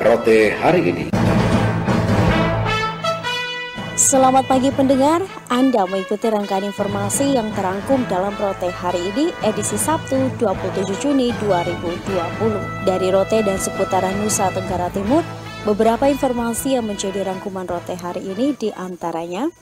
Rote hari ini. Selamat pagi pendengar, Anda mengikuti rangkaian informasi yang terangkum dalam Rote hari ini edisi Sabtu 27 Juni 2020. Dari Rote dan seputaran Nusa Tenggara Timur, beberapa informasi yang menjadi rangkuman Rote hari ini diantaranya: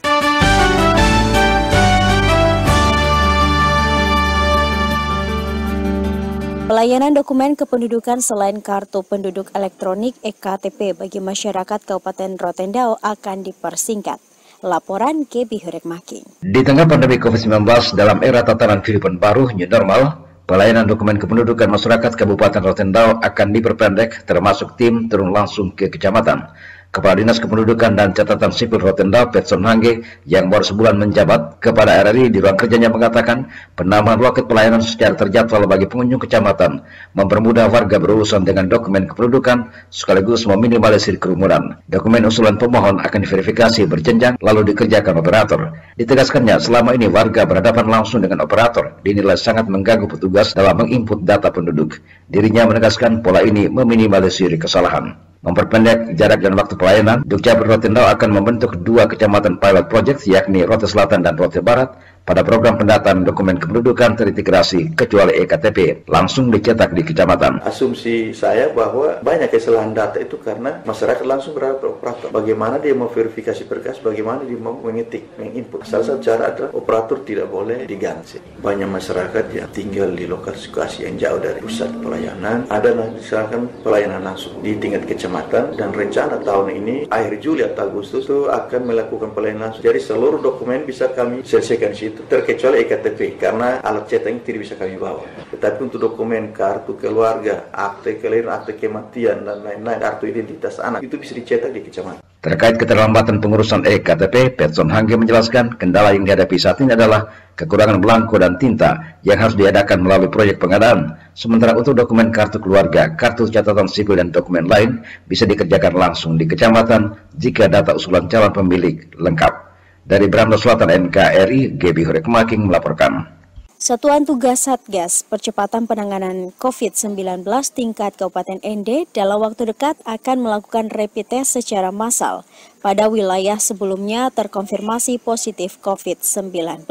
pelayanan dokumen kependudukan selain kartu penduduk elektronik (EKTP) bagi masyarakat Kabupaten Rotendao akan dipersingkat. Laporan Gebi Hurekmaking. Di tengah pandemi COVID-19 dalam era tatanan kehidupan baru new normal, pelayanan dokumen kependudukan masyarakat Kabupaten Rotendao akan diperpendek, termasuk tim turun langsung ke kecamatan. Kepala Dinas Kependudukan dan Catatan Sipil Rotendao, Petson Hangge, yang baru sebulan menjabat, kepada RRI di ruang kerjanya mengatakan penambahan loket pelayanan secara terjadwal bagi pengunjung kecamatan mempermudah warga berurusan dengan dokumen kependudukan sekaligus meminimalisir kerumunan. Dokumen usulan pemohon akan diverifikasi berjenjang lalu dikerjakan operator. Ditegaskannya, selama ini warga berhadapan langsung dengan operator dinilai sangat mengganggu petugas dalam menginput data penduduk. Dirinya menegaskan pola ini meminimalisir kesalahan. Memperpendek jarak dan waktu pelayanan, Dukcapil Rotendao akan membentuk 2 kecamatan pilot project, yakni Rote Selatan dan Rote Barat, pada program pendataan dokumen kependudukan terintegrasi kecuali EKTP langsung dicetak di kecamatan. Asumsi saya bahwa banyak kesalahan data itu karena masyarakat langsung berada operator. Bagaimana dia mau verifikasi berkas, bagaimana dia mau mengetik, menginput. Salah satu cara adalah operator tidak boleh diganti. Banyak masyarakat yang tinggal di lokasi yang jauh dari pusat pelayanan. Ada misalkan pelayanan langsung di tingkat kecamatan, dan rencana tahun ini akhir Juli atau Agustus itu akan melakukan pelayanan langsung. Jadi seluruh dokumen bisa kami selesaikan situ, terkecuali EKTP karena alat cetak tidak bisa kami bawa. Tetapi untuk dokumen kartu keluarga, akte kelahiran, akte kematian dan lain-lain, kartu identitas anak itu bisa dicetak di kecamatan. Terkait keterlambatan pengurusan EKTP, Petson Hangge menjelaskan kendala yang dihadapi saat ini adalah kekurangan belangko dan tinta yang harus diadakan melalui proyek pengadaan. Sementara untuk dokumen kartu keluarga, kartu catatan sipil dan dokumen lain bisa dikerjakan langsung di kecamatan jika data usulan calon pemilik lengkap. Dari Brando Selatan NKRI, Gebi Hurekmaking melaporkan. Satuan Tugas Satgas Percepatan Penanganan COVID-19 tingkat Kabupaten Ende dalam waktu dekat akan melakukan rapid test secara massal pada wilayah sebelumnya terkonfirmasi positif COVID-19.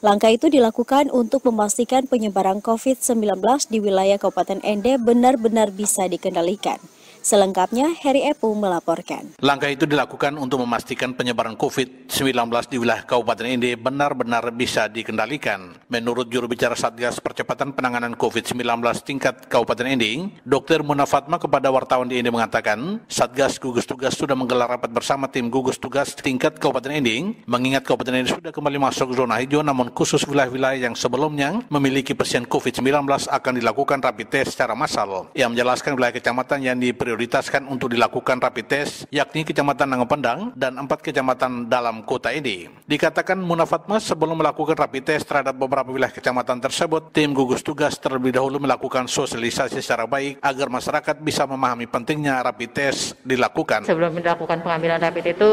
Langkah itu dilakukan untuk memastikan penyebaran COVID-19 di wilayah Kabupaten Ende benar-benar bisa dikendalikan. Selengkapnya, Heri Epu melaporkan. Langkah itu dilakukan untuk memastikan penyebaran COVID-19 di wilayah Kabupaten Ende benar-benar bisa dikendalikan. Menurut juru bicara Satgas Percepatan Penanganan COVID-19 tingkat Kabupaten Ende, Dr. Muna Fatma kepada wartawan di Ende mengatakan, Satgas Gugus Tugas sudah menggelar rapat bersama tim gugus tugas tingkat Kabupaten Ende, mengingat Kabupaten Ende sudah kembali masuk zona hijau, namun khusus wilayah-wilayah yang sebelumnya memiliki pasien COVID-19 akan dilakukan rapid test secara massal. Ia menjelaskan wilayah kecamatan yang diprioritaskan untuk dilakukan rapid test, yakni Kecamatan Nangopendang dan 4 kecamatan dalam kota ini. Dikatakan Muna Fatma, sebelum melakukan rapid test terhadap beberapa wilayah kecamatan tersebut, tim gugus tugas terlebih dahulu melakukan sosialisasi secara baik agar masyarakat bisa memahami pentingnya rapid test dilakukan. Sebelum dilakukan pengambilan rapid itu,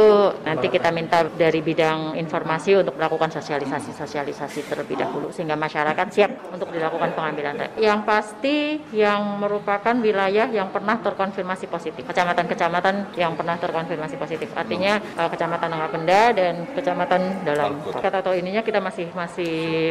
nanti kita minta dari bidang informasi untuk melakukan sosialisasi terlebih dahulu sehingga masyarakat siap untuk dilakukan pengambilan rapid. Yang pasti yang merupakan wilayah yang pernah terkonfirmasi positif, kecamatan-kecamatan yang pernah terkonfirmasi positif, artinya Kecamatan Nangapenda dan Kecamatan Dalam. Kata atau ininya kita masih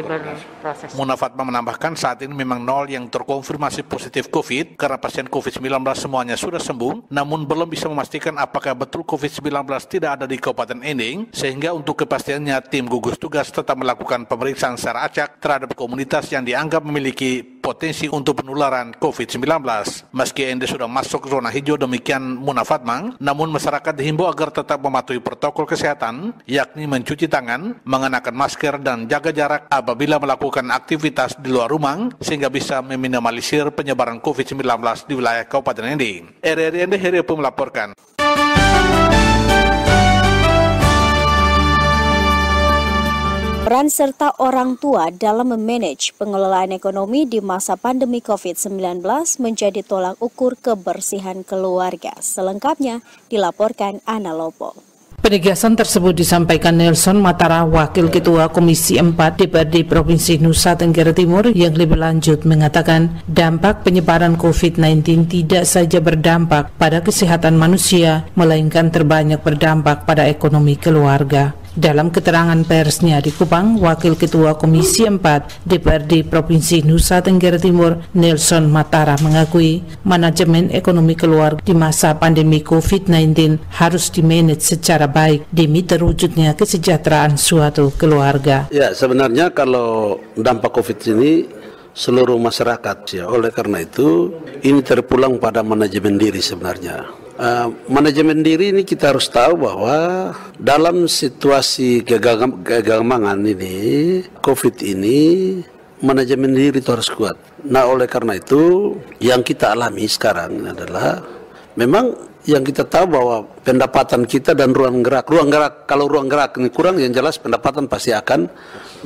berproses. Muna Fatma menambahkan saat ini memang 0 yang terkonfirmasi positif COVID karena pasien COVID-19 semuanya sudah sembuh, namun belum bisa memastikan apakah betul COVID-19 tidak ada di Kabupaten Ende, sehingga untuk kepastiannya tim gugus tugas tetap melakukan pemeriksaan secara acak terhadap komunitas yang dianggap memiliki potensi untuk penularan COVID-19. Meski Ende sudah masuk zona hijau, demikian Muna Fatma, namun masyarakat dihimbau agar tetap mematuhi protokol kesehatan, yakni mencuci tangan, mengenakan masker, dan jaga jarak apabila melakukan aktivitas di luar rumah, sehingga bisa meminimalisir penyebaran COVID-19 di wilayah Kabupaten Ende. RRI Ende, Heri Epu melaporkan. Peran serta orang tua dalam memanage pengelolaan ekonomi di masa pandemi COVID-19 menjadi tolak ukur kebersihan keluarga. Selengkapnya dilaporkan Ana Lopo. Penegasan tersebut disampaikan Nelson Matara, Wakil Ketua Komisi 4 DPRD Provinsi Nusa Tenggara Timur, yang lebih lanjut mengatakan dampak penyebaran COVID-19 tidak saja berdampak pada kesehatan manusia, melainkan terbanyak berdampak pada ekonomi keluarga. Dalam keterangan persnya di Kupang, Wakil Ketua Komisi 4 DPRD Provinsi Nusa Tenggara Timur, Nelson Matara, mengakui manajemen ekonomi keluarga di masa pandemi COVID-19 harus dimanage secara baik demi terwujudnya kesejahteraan suatu keluarga. Ya, sebenarnya kalau dampak COVID ini seluruh masyarakat, ya, oleh karena itu ini terpulang pada manajemen diri sebenarnya. Manajemen diri ini kita harus tahu bahwa dalam situasi kegamangan ini, COVID ini, manajemen diri itu harus kuat. Nah, oleh karena itu yang kita alami sekarang adalah memang yang kita tahu bahwa pendapatan kita dan ruang gerak, kalau ruang gerak ini kurang, yang jelas pendapatan pasti akan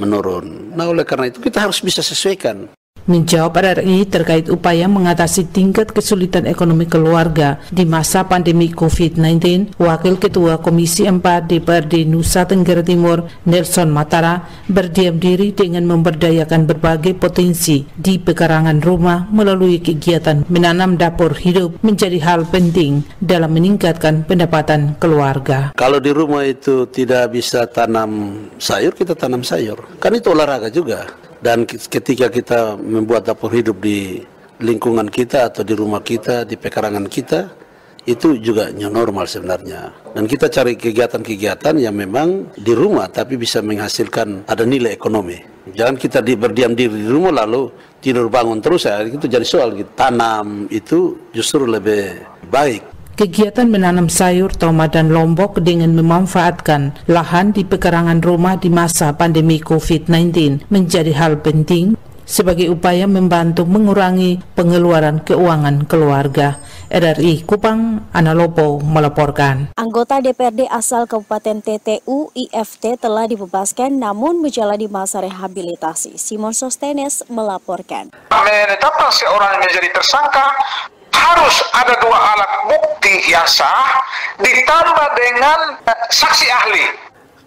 menurun. Nah, oleh karena itu kita harus bisa sesuaikan. Menjawab RRI terkait upaya mengatasi tingkat kesulitan ekonomi keluarga di masa pandemi COVID-19, Wakil Ketua Komisi 4 DPRD Nusa Tenggara Timur, Nelson Matara, berdiam diri dengan memberdayakan berbagai potensi di pekarangan rumah melalui kegiatan menanam dapur hidup menjadi hal penting dalam meningkatkan pendapatan keluarga. Kalau di rumah itu tidak bisa tanam sayur, kita tanam sayur. Kan itu olahraga juga. Dan ketika kita membuat dapur hidup di lingkungan kita atau di rumah kita, di pekarangan kita, itu juga new normal sebenarnya. Dan kita cari kegiatan-kegiatan yang memang di rumah tapi bisa menghasilkan ada nilai ekonomi. Jangan kita berdiam diri di rumah lalu tidur bangun terus, ya, itu jadi soal. Tanam itu justru lebih baik. Kegiatan menanam sayur, tomat, dan lombok dengan memanfaatkan lahan di pekarangan rumah di masa pandemi COVID-19 menjadi hal penting sebagai upaya membantu mengurangi pengeluaran keuangan keluarga. RRI Kupang, Analopo melaporkan. Anggota DPRD asal Kabupaten TTU IFT telah dibebaskan namun menjalani masa rehabilitasi. Simon Sostenes melaporkan. Menetapkan seorang menjadi tersangka harus ada 2 alat bukti yang sah ditambah dengan saksi ahli.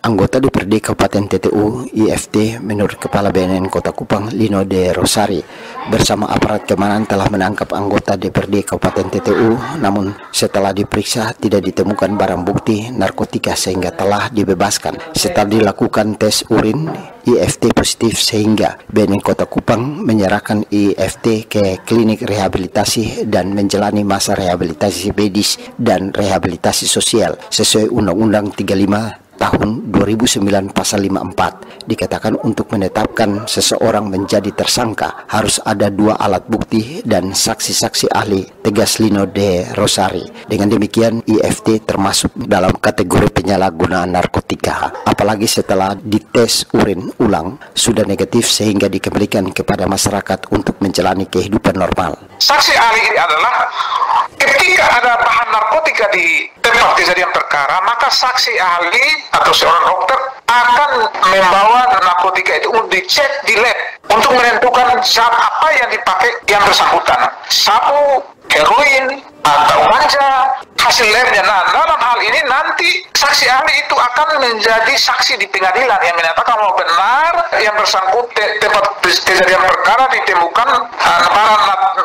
Anggota DPRD Kabupaten TTU IFT menurut Kepala BNN Kota Kupang Lino De Rosari bersama aparat keamanan telah menangkap anggota DPRD Kabupaten TTU, namun setelah diperiksa tidak ditemukan barang bukti narkotika sehingga telah dibebaskan. Setelah dilakukan tes urin, IFT positif sehingga BNN Kota Kupang menyerahkan IFT ke klinik rehabilitasi dan menjalani masa rehabilitasi medis dan rehabilitasi sosial sesuai Undang-Undang 35 tahun 2009 pasal 54. Dikatakan untuk menetapkan seseorang menjadi tersangka harus ada 2 alat bukti dan saksi-saksi ahli, tegas Lino De Rosari. Dengan demikian IFT termasuk dalam kategori penyalahgunaan narkotika, apalagi setelah dites urin ulang sudah negatif sehingga dikembalikan kepada masyarakat untuk menjalani kehidupan normal. Saksi ahli ini adalah ketika ada bahan narkotika di tempat kejadian perkara, maka saksi ahli atau seorang dokter akan membawa narkotika itu untuk dicek di lab untuk menentukan zat apa yang dipakai yang bersangkutan, sabu, heroin, atau ganja, hasil labnya. Nah, dalam hal ini nanti saksi ahli itu akan menjadi saksi di pengadilan yang menyatakan kalau benar yang bersangkut tempat kejadian perkara ditemukan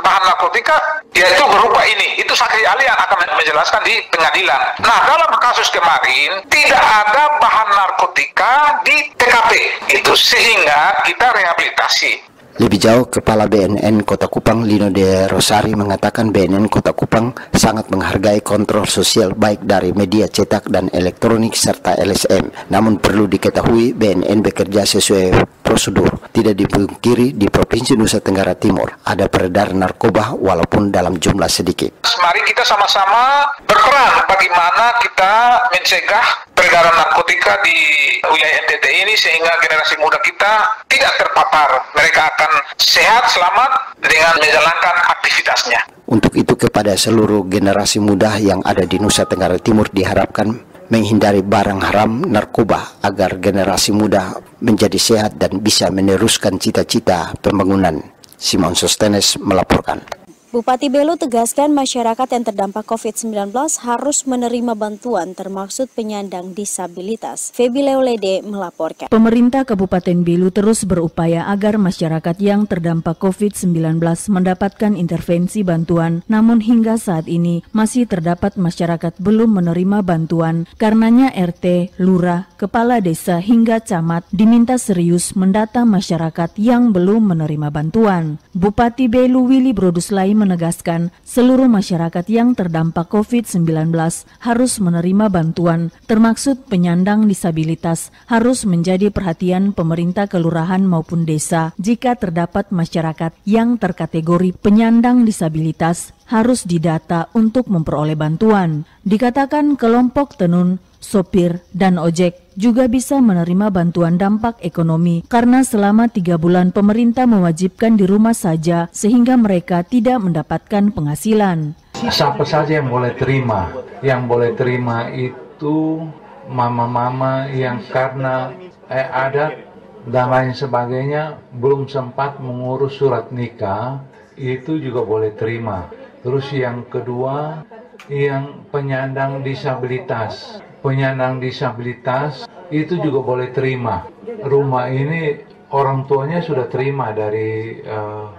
bahan narkotika yaitu berupa ini. Itu saksi ahli yang akan menjelaskan di pengadilan. Nah, dalam kasus kemarin tidak ada bahan narkotika di TKP itu sehingga kita rehabilitasi. Lebih jauh, Kepala BNN Kota Kupang Lino De Rosari mengatakan BNN Kota Kupang sangat menghargai kontrol sosial baik dari media cetak dan elektronik serta LSM. Namun perlu diketahui BNN bekerja sesuai prosedur. Tidak dipungkiri di Provinsi Nusa Tenggara Timur ada peredaran narkoba walaupun dalam jumlah sedikit. Mari kita sama-sama berperan bagaimana kita mencegah peredaran narkotika di wilayah NTT ini sehingga generasi muda kita tidak terpapar. Mereka akan sehat, selamat dengan menjalankan aktivitasnya. Untuk itu kepada seluruh generasi muda yang ada di Nusa Tenggara Timur diharapkan menghindari barang haram narkoba agar generasi muda menjadi sehat dan bisa meneruskan cita-cita pembangunan. Simon Sostenes melaporkan. Bupati Belu tegaskan masyarakat yang terdampak COVID-19 harus menerima bantuan termasuk penyandang disabilitas. Febi Leolede melaporkan. Pemerintah Kabupaten Belu terus berupaya agar masyarakat yang terdampak COVID-19 mendapatkan intervensi bantuan, namun hingga saat ini masih terdapat masyarakat belum menerima bantuan. Karenanya RT, Lurah, Kepala Desa hingga Camat diminta serius mendata masyarakat yang belum menerima bantuan. Bupati Belu Willy Broduslai menegaskan seluruh masyarakat yang terdampak COVID-19 harus menerima bantuan, termasuk penyandang disabilitas, harus menjadi perhatian pemerintah kelurahan maupun desa. Jika terdapat masyarakat yang terkategori penyandang disabilitas, harus didata untuk memperoleh bantuan. Dikatakan kelompok tenun, sopir, dan ojek juga bisa menerima bantuan dampak ekonomi karena selama 3 bulan pemerintah mewajibkan di rumah saja sehingga mereka tidak mendapatkan penghasilan. Siapa saja yang boleh terima? Yang boleh terima itu mama-mama yang karena adat dan lain sebagainya belum sempat mengurus surat nikah, itu juga boleh terima. Terus yang kedua, yang penyandang disabilitas. Penyandang disabilitas itu juga boleh terima. Rumah ini orang tuanya sudah terima dari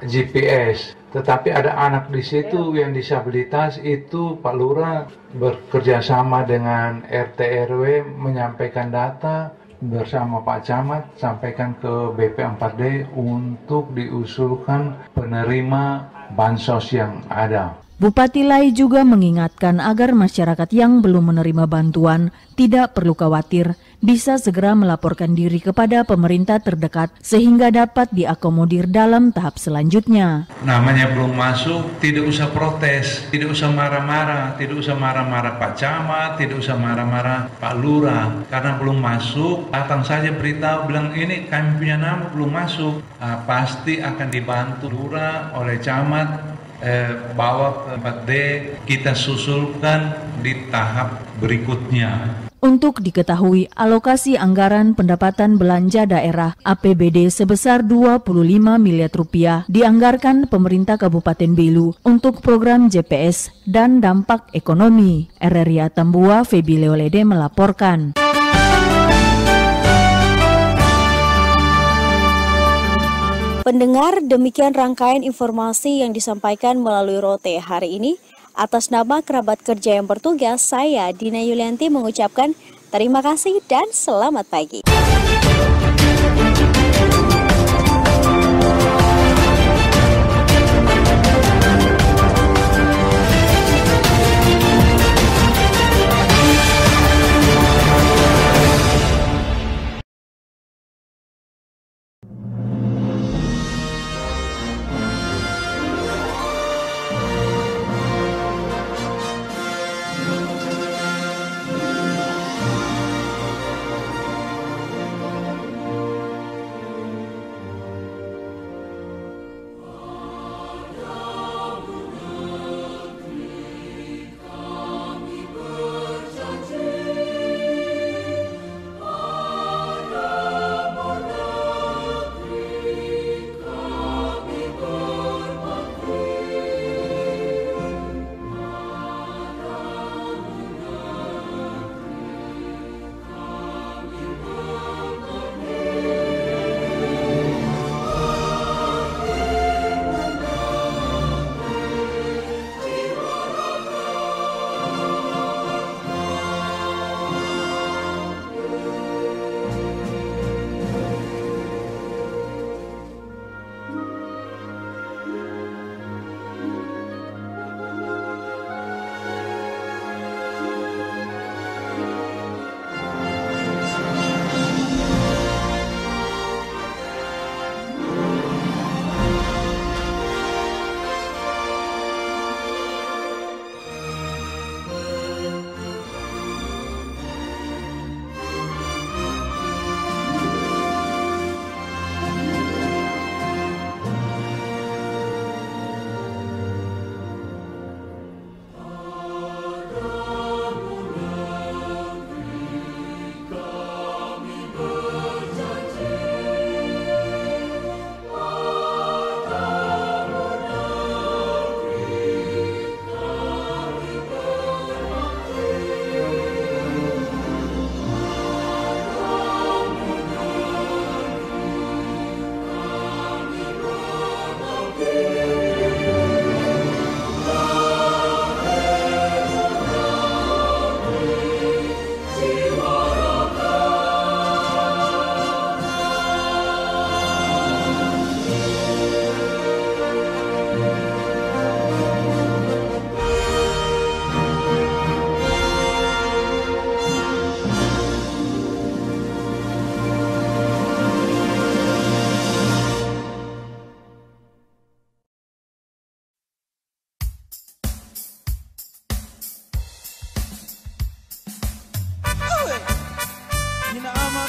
GPS, tetapi ada anak di situ yang disabilitas, itu Pak Lurah bekerja sama dengan RT RW menyampaikan data bersama Pak Camat, sampaikan ke BP4D untuk diusulkan penerima bansos yang ada. Bupati Lai juga mengingatkan agar masyarakat yang belum menerima bantuan tidak perlu khawatir, bisa segera melaporkan diri kepada pemerintah terdekat sehingga dapat diakomodir dalam tahap selanjutnya. Namanya belum masuk, tidak usah protes, tidak usah marah-marah, tidak usah marah-marah Pak Camat, tidak usah marah-marah Pak Lurah, karena belum masuk, datang saja beritahu, bilang ini kami punya nama belum masuk, pasti akan dibantu Lurah oleh Camat. Bawa ke 4D, kita susulkan di tahap berikutnya. Untuk diketahui, alokasi anggaran pendapatan belanja daerah APBD sebesar 25 miliar rupiah dianggarkan pemerintah Kabupaten Belu untuk program JPS dan dampak ekonomi. RRI Atambua, Febi Leolede melaporkan. Pendengar, demikian rangkaian informasi yang disampaikan melalui Rote hari ini. Atas nama kerabat kerja yang bertugas, saya Dina Yulianti mengucapkan terima kasih dan selamat pagi.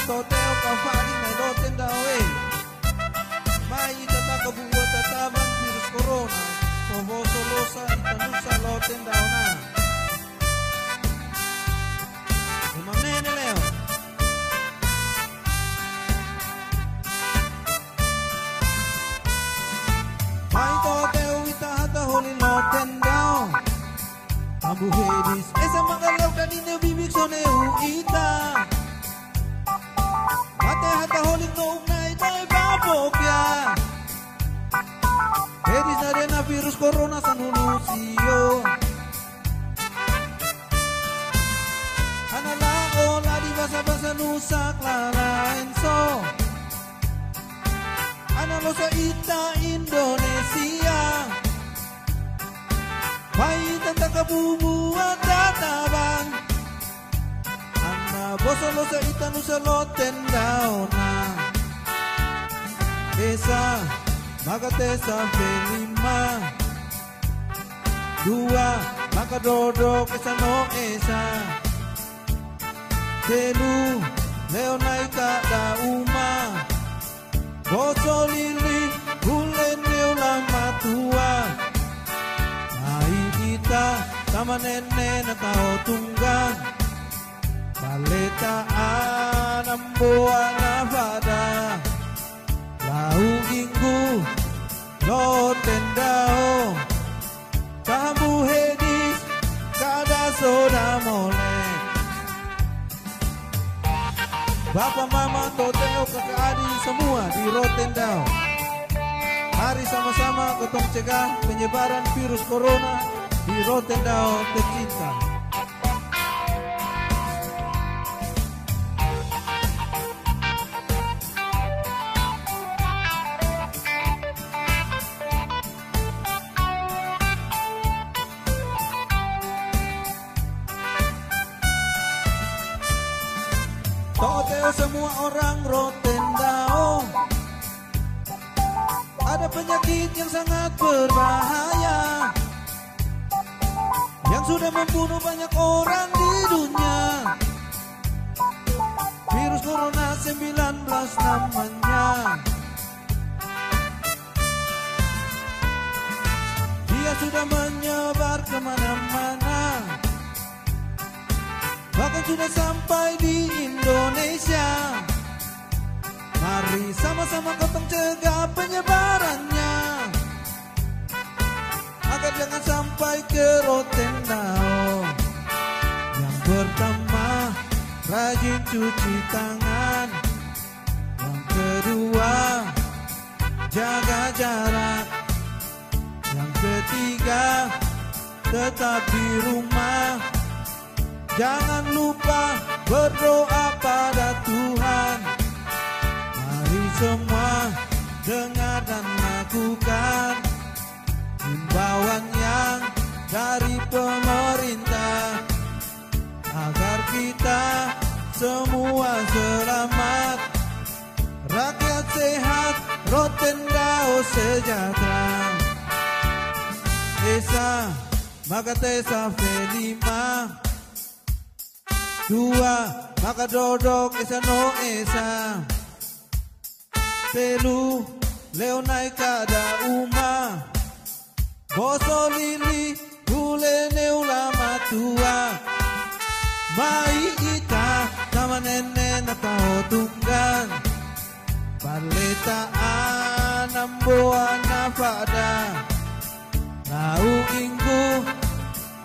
toteo kafari na roten dawe. Mai tata kabuwa tatabang virus corona. Poboso losa itanusa loten dauna. Imam Nene Leo. Mai toteo itahata holi loten daw. Abu Hedis, esa magalaw kanina bibig soneu ita. Mate hata holing noong na ita'y babokya. Hedis na rin na virus corona sa nunusiyo. Analako, ladi basa-basa nusak laraenso. Analo sa ita Indonesia. Paitan tak kabubuan databang. Ana bosolo sa itanu sa loten dauna. Esa magate sa felima. Dua makadodok esa no esa. Telu leonai tak da uma. Bosolili bulen lama tua. Kita sama nenek na tao tunggang Baletaan ang buwan na fada Lauginggu loten dao Kamu Hedis kada soda molek Bapak mama toteo kakak adik semua di roten dao. Mari sama-sama ketong cegah penyebaran virus corona di roten dao tercinta. Toteo semua orang roten dao. Ada penyakit yang sangat berbahaya yang sudah membunuh banyak orang di dunia. Virus corona 19 namanya. Dia sudah menyebar kemana-mana. Bahkan sudah sampai di Indonesia. Mari sama-sama ketong cegah penyebarannya agar jangan sampai ke roten dao. Yang pertama, rajin cuci tangan. Yang kedua, jaga jarak. Yang ketiga, tetap di rumah. Jangan lupa berdoa pada Tuhan. Mari semua dengar dan lakukan himbauan yang dari pemerintah agar kita semua selamat, rakyat sehat, roten dao sejahtera. Esa magate sa felima. Dua maka dodok esa no esa. Telu leonai kada uma. Boso lili gule neulama tua. Mai ita sama nenek na tao tunggan. Paletaan ang buwan na fada. Nauginggu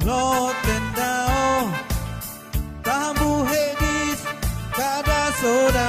loten dao. Kamu Hedis kada soda